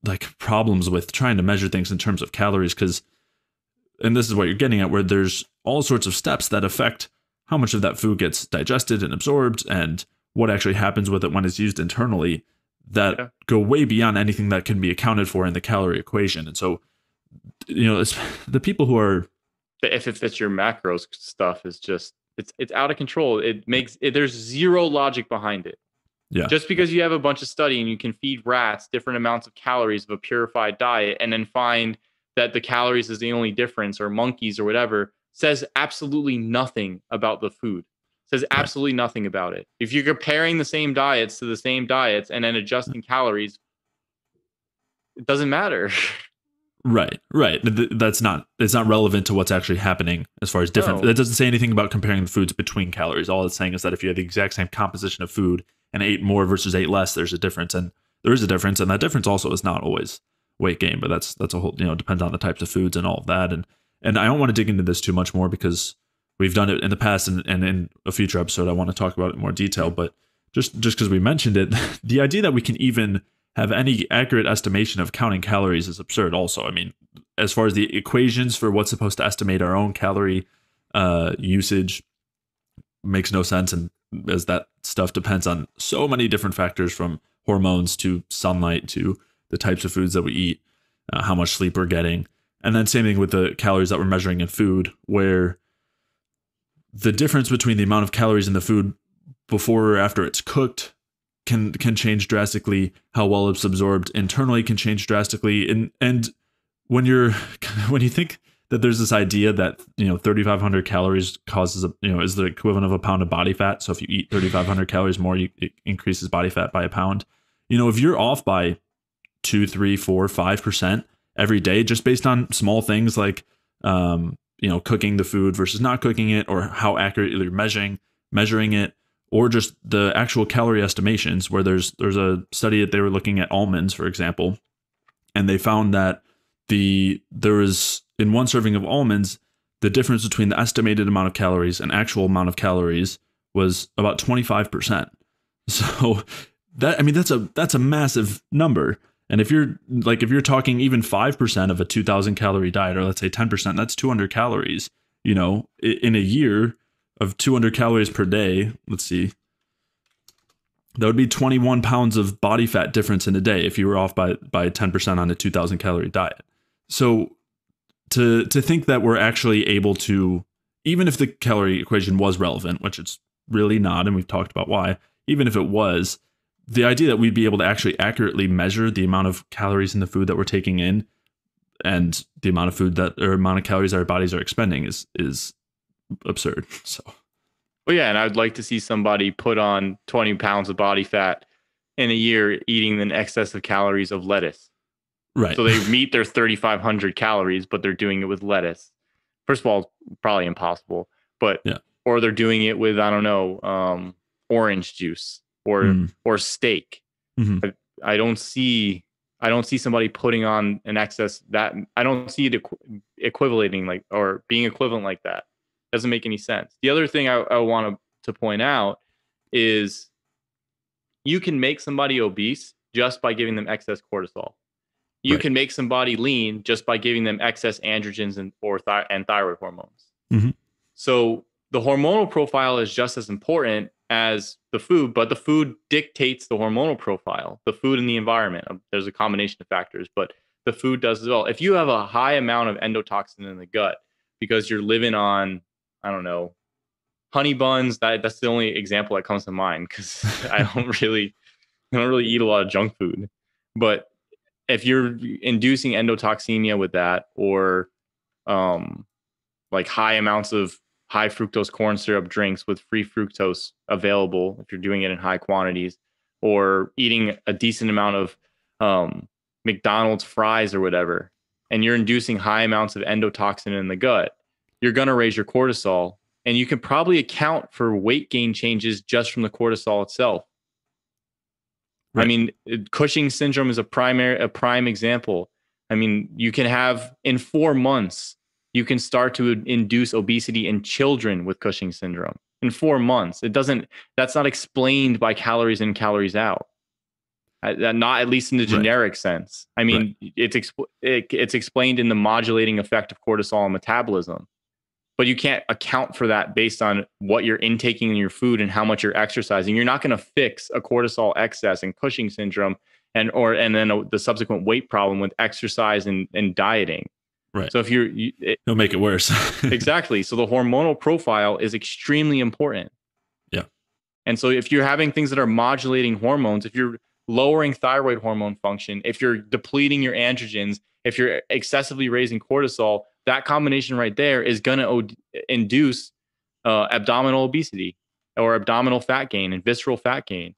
like, problems with trying to measure things in terms of calories, and this is what you're getting at, where there's all sorts of steps that affect how much of that food gets digested and absorbed and what actually happens with it when it's used internally, that go way beyond anything that can be accounted for in the calorie equation. And so, it's the people who are, if it fits your macros stuff, is just, it's out of control. There's zero logic behind it. Yeah. Just because you have a bunch of study and you can feed rats different amounts of calories of a purified diet and then find that the calories is the only difference, or monkeys or whatever, says absolutely nothing about the food. Says absolutely nothing about it. If you're comparing the same diets to the same diets and then adjusting calories, it doesn't matter. Right. It's not relevant to what's actually happening as far as different. That doesn't say anything about comparing the foods between calories. All it's saying is that if you have the exact same composition of food and ate more versus ate less, there's a difference. And there is a difference. And that difference also is not always weight gain, but that's a whole, depends on the types of foods and all of that. And I don't want to dig into this too much more because we've done it in the past, and in a future episode, I want to talk about it in more detail. But just because we mentioned it, the idea that we can even have any accurate estimation of counting calories is absurd also. I mean, as far as the equations for what's supposed to estimate our own calorie usage makes no sense. And as that stuff depends on so many different factors, from hormones to sunlight to the types of foods that we eat, how much sleep we're getting. And then same thing with the calories that we're measuring in food, where the difference between the amount of calories in the food before or after it's cooked can change drastically. How well it's absorbed internally can change drastically. And when you think that there's this idea that 3,500 calories is the equivalent of a pound of body fat. So if you eat 3,500 calories more, it increases body fat by a pound. If you're off by 2, 3, 4, 5%, every day, just based on small things like, cooking the food versus not cooking it, or how accurately you're measuring it, or just the actual calorie estimations, where there's a study that they were looking at almonds, for example, and they found that there was, in one serving of almonds, the difference between the estimated amount of calories and actual amount of calories was about 25%. So that's a massive number. And if you're talking even 5% of a 2,000 calorie diet, or let's say 10%, that's 200 calories, in a year of 200 calories per day. Let's see. That would be 21 pounds of body fat difference in a day if you were off by 10% on a 2,000 calorie diet. So to think that we're actually able to, even if the calorie equation was relevant, which it's really not, and we've talked about why, even if it was, the idea that we'd be able to actually accurately measure the amount of calories in the food that we're taking in and the amount of calories our bodies are expending is absurd. So, well, yeah, and I'd like to see somebody put on 20 pounds of body fat in a year eating an excess of calories of lettuce. Right. So they meet their 3,500 calories, but they're doing it with lettuce. First of all, probably impossible, but yeah. Or they're doing it with, I don't know, orange juice or steak. Mm-hmm. I don't see somebody putting on an excess that I don't see it equivalating like, or being equivalent like that. Doesn't make any sense. The other thing I want to point out is you can make somebody obese just by giving them excess cortisol. You can make somebody lean just by giving them excess androgens and thyroid hormones. Mm-hmm. So the hormonal profile is just as important as the food, but the food dictates the hormonal profile, the food and the environment. There's a combination of factors, but the food does as well. If you have a high amount of endotoxin in the gut because you're living on, I don't know, honey buns, that's the only example that comes to mind because I don't really eat a lot of junk food. But if you're inducing endotoxemia with that, or like high amounts of high fructose corn syrup drinks with free fructose available, if you're doing it in high quantities, or eating a decent amount of McDonald's fries or whatever, and you're inducing high amounts of endotoxin in the gut, you're going to raise your cortisol. And you can probably account for weight gain changes just from the cortisol itself. Right. I mean, Cushing syndrome is a prime example. I mean, you can have in 4 months, you can start to induce obesity in children with Cushing syndrome in 4 months. That's not explained by calories in, calories out. Not at least in the generic sense. I mean, it's explained in the modulating effect of cortisol and metabolism, but you can't account for that based on what you're intaking in your food and how much you're exercising. You're not going to fix a cortisol excess and Cushing syndrome and then the subsequent weight problem with exercise and dieting. Right. So if it'll make it worse. Exactly. So the hormonal profile is extremely important. Yeah. And so if you're having things that are modulating hormones, if you're lowering thyroid hormone function, if you're depleting your androgens, if you're excessively raising cortisol, that combination right there is going to induce abdominal obesity or abdominal fat gain and visceral fat gain.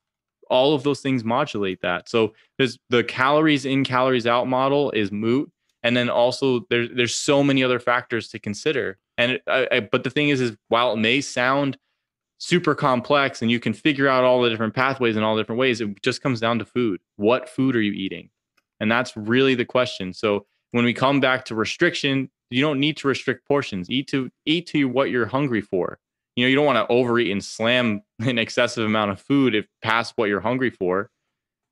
All of those things modulate that. So there's the calories in, calories out model is moot. And then also there's so many other factors to consider. And but the thing is while it may sound super complex and you can figure out all the different pathways in all different ways, it just comes down to food. What food are you eating? And that's really the question. So when we come back to restriction, you don't need to restrict portions. Eat to what you're hungry for. You don't want to overeat and slam an excessive amount of food if past what you're hungry for.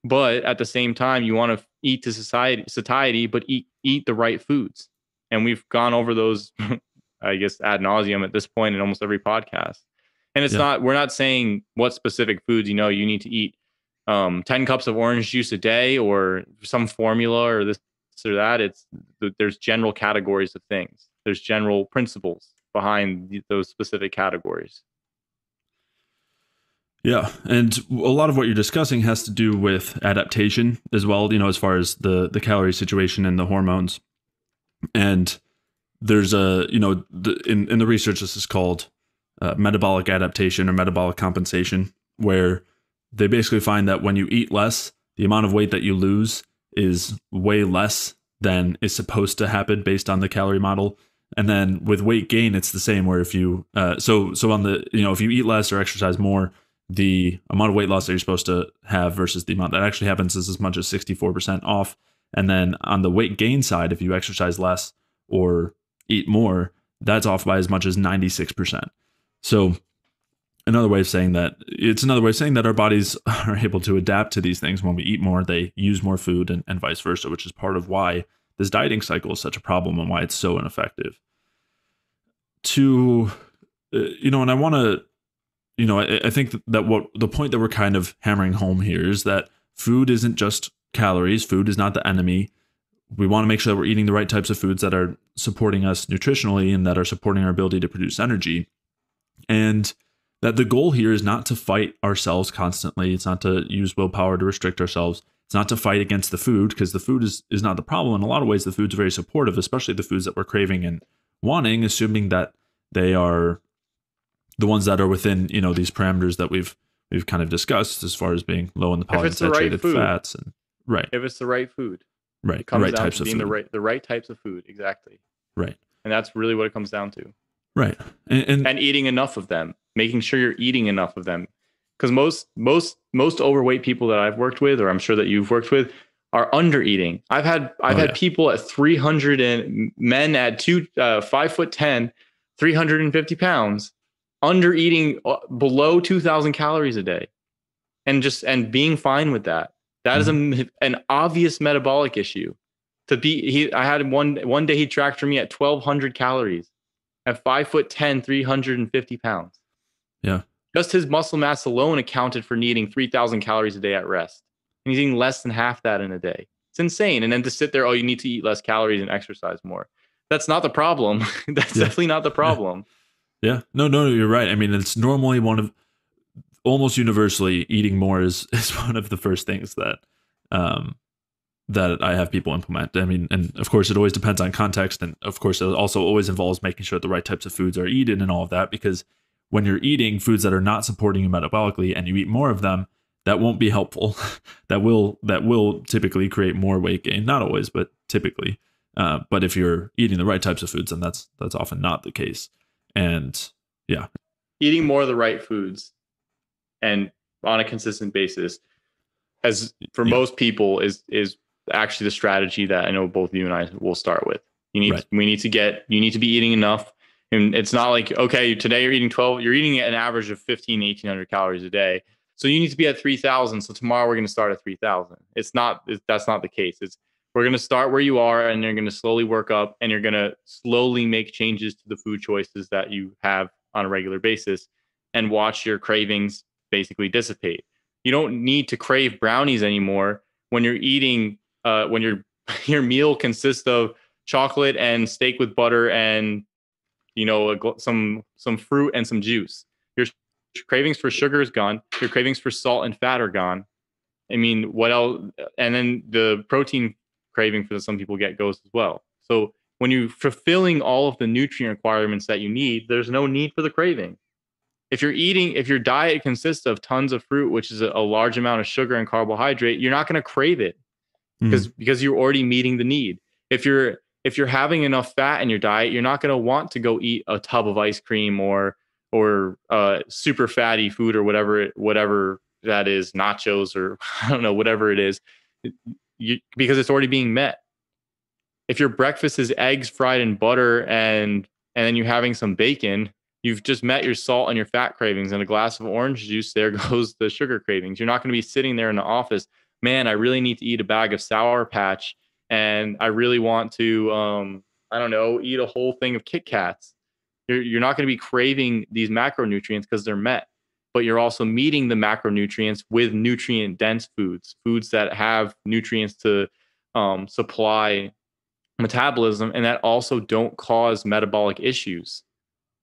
But at the same time, you want to eat to satiety, but eat the right foods. And we've gone over those, I guess, ad nauseum at this point in almost every podcast. And we're not saying what specific foods, you need to eat 10 cups of orange juice a day or some formula or this or that. There's general categories of things. There's general principles behind those specific categories. Yeah. And a lot of what you're discussing has to do with adaptation as well, as far as the calorie situation and the hormones. And there's in the research, this is called metabolic adaptation or metabolic compensation, where they basically find that when you eat less, the amount of weight that you lose is way less than is supposed to happen based on the calorie model. And then with weight gain, it's the same, where if you so on the, if you eat less or exercise more, the amount of weight loss that you're supposed to have versus the amount that actually happens is as much as 64% off. And then on the weight gain side, if you exercise less or eat more, that's off by as much as 96%. So another way of saying that our bodies are able to adapt to these things. When we eat more, they use more food, and vice versa, which is part of why this dieting cycle is such a problem and why it's so ineffective. And I want to, I think that what the point that we're kind of hammering home here is that food isn't just calories. Food is not the enemy. We want to make sure that we're eating the right types of foods that are supporting us nutritionally and that are supporting our ability to produce energy. And that the goal here is not to fight ourselves constantly. It's not to use willpower to restrict ourselves. It's not to fight against the food, because the food is not the problem. In a lot of ways, the food's very supportive, especially the foods that we're craving and wanting, assuming that they are the ones that are within, these parameters that we've kind of discussed, as far as being low in the polyunsaturated fats. And right. If it's the right food. Right. It comes right down types to of being food. the right types of food. Exactly. Right. And that's really what it comes down to. Right. And eating enough of them, making sure you're eating enough of them. Because most overweight people that I've worked with, or I'm sure that you've worked with, are under eating. I've had people at 300 and men at 5'10", 350 pounds, under eating below 2,000 calories a day, and being fine with that. That is an obvious metabolic issue. I had one day he tracked for me at 1,200 calories, at 5'10", 350 pounds. Yeah. Just his muscle mass alone accounted for needing 3,000 calories a day at rest. And he's eating less than half that in a day. It's insane. And then to sit there, you need to eat less calories and exercise more. That's not the problem. That's definitely not the problem. Yeah. No, you're right. I mean, it's normally almost universally, eating more is one of the first things that I have people implement. I mean, and of course, it always depends on context. And of course, it also always involves making sure the right types of foods are eaten and all of that, because when you're eating foods that are not supporting you metabolically and you eat more of them, that won't be helpful. that will typically create more weight gain. Not always, but typically. But if you're eating the right types of foods, then that's often not the case. And yeah, eating more of the right foods and on a consistent basis, as for most people, is actually the strategy that I know both you and I will start with. You need to be eating enough. And it's not like, okay, today you're eating an average of 1,500 calories a day. So you need to be at 3,000. So tomorrow we're going to start at 3,000. That's not the case. We're going to start where you are, and you're going to slowly work up, and you're going to slowly make changes to the food choices that you have on a regular basis, and watch your cravings basically dissipate. You don't need to crave brownies anymore when you're eating, when your meal consists of chocolate and steak with butter and some fruit and some juice. Your cravings for sugar is gone. Your cravings for salt and fat are gone. I mean, what else? And then the protein craving for some people goes as well. So when you're fulfilling all of the nutrient requirements that you need, there's no need for the craving. If your diet consists of tons of fruit, which is a large amount of sugar and carbohydrate, you're not going to crave it because you're already meeting the need. If you're having enough fat in your diet, you're not going to want to go eat a tub of ice cream or super fatty food or whatever that is, nachos or I don't know, whatever it is, because it's already being met. If your breakfast is eggs fried in butter and then you're having some bacon, you've just met your salt and your fat cravings, and a glass of orange juice, there goes the sugar cravings. You're not going to be sitting there in the office, man, I really need to eat a bag of Sour Patch, and I really want to, eat a whole thing of Kit Kats. You're not going to be craving these macronutrients because they're met, but you're also meeting the macronutrients with nutrient-dense foods that have nutrients to supply metabolism, and that also don't cause metabolic issues.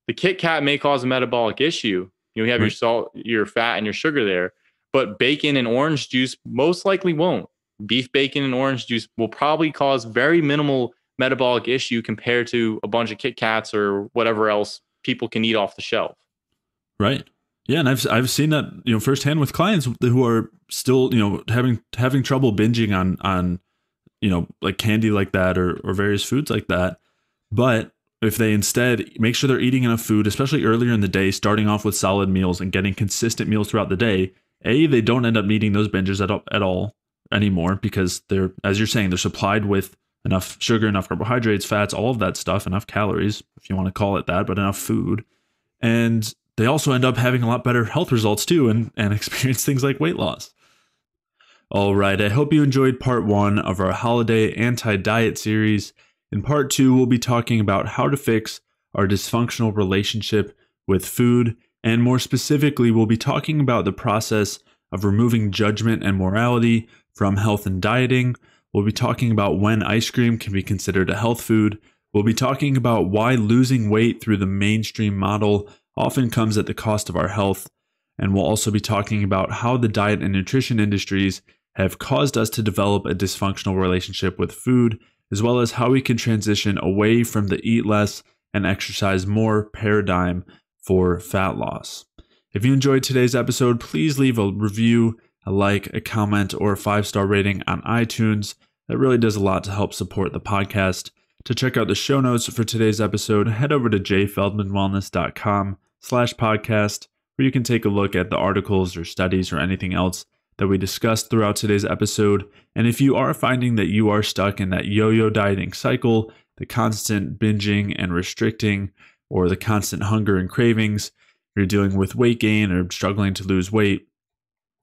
The Kit Kat may cause a metabolic issue. You have your salt, your fat, and your sugar there, but bacon and orange juice most likely won't. Beef bacon and orange juice will probably cause very minimal metabolic issue compared to a bunch of Kit Kats or whatever else people can eat off the shelf. Right. Yeah, and I've seen that firsthand with clients who are still having trouble binging on like candy like that or various foods like that. But if they instead make sure they're eating enough food, especially earlier in the day, starting off with solid meals and getting consistent meals throughout the day, they don't end up needing those binges at all anymore, because they're, as you're saying, they're supplied with enough sugar, enough carbohydrates, fats, all of that stuff, enough calories, if you want to call it that, but enough food. And they also end up having a lot better health results too, and experience things like weight loss. All right, I hope you enjoyed part 1 of our holiday anti-diet series. In part 2, we'll be talking about how to fix our dysfunctional relationship with food, and more specifically, we'll be talking about the process of removing judgment and morality from health and dieting. We'll be talking about when ice cream can be considered a health food. We'll be talking about why losing weight through the mainstream model often comes at the cost of our health. And we'll also be talking about how the diet and nutrition industries have caused us to develop a dysfunctional relationship with food, as well as how we can transition away from the eat less and exercise more paradigm for fat loss. If you enjoyed today's episode, please leave a review, a like, a comment, or a 5-star rating on iTunes. That really does a lot to help support the podcast. To check out the show notes for today's episode, head over to jfeldmanwellness.com/podcast, where you can take a look at the articles or studies or anything else that we discussed throughout today's episode. And if you are finding that you are stuck in that yo-yo dieting cycle, the constant binging and restricting, or the constant hunger and cravings, you're dealing with weight gain or struggling to lose weight,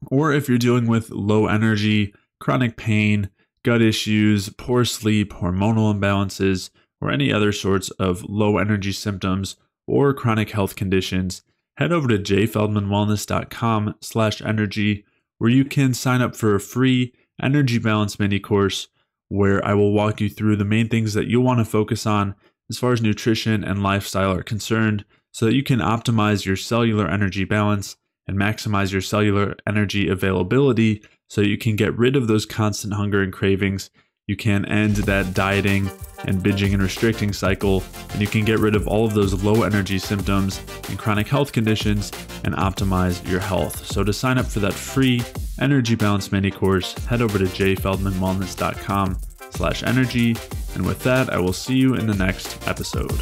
or if you're dealing with low energy, chronic pain, gut issues, poor sleep, hormonal imbalances, or any other sorts of low energy symptoms or chronic health conditions, head over to jfeldmanwellness.com/energy, where you can sign up for a free energy balance mini course where I will walk you through the main things that you'll want to focus on as far as nutrition and lifestyle are concerned, so that you can optimize your cellular energy balance and maximize your cellular energy availability, so you can get rid of those constant hunger and cravings. You can end that dieting and binging and restricting cycle, and you can get rid of all of those low energy symptoms and chronic health conditions and optimize your health. So to sign up for that free energy balance mini course, head over to jfeldmanwellness.com/energy. And with that, I will see you in the next episode.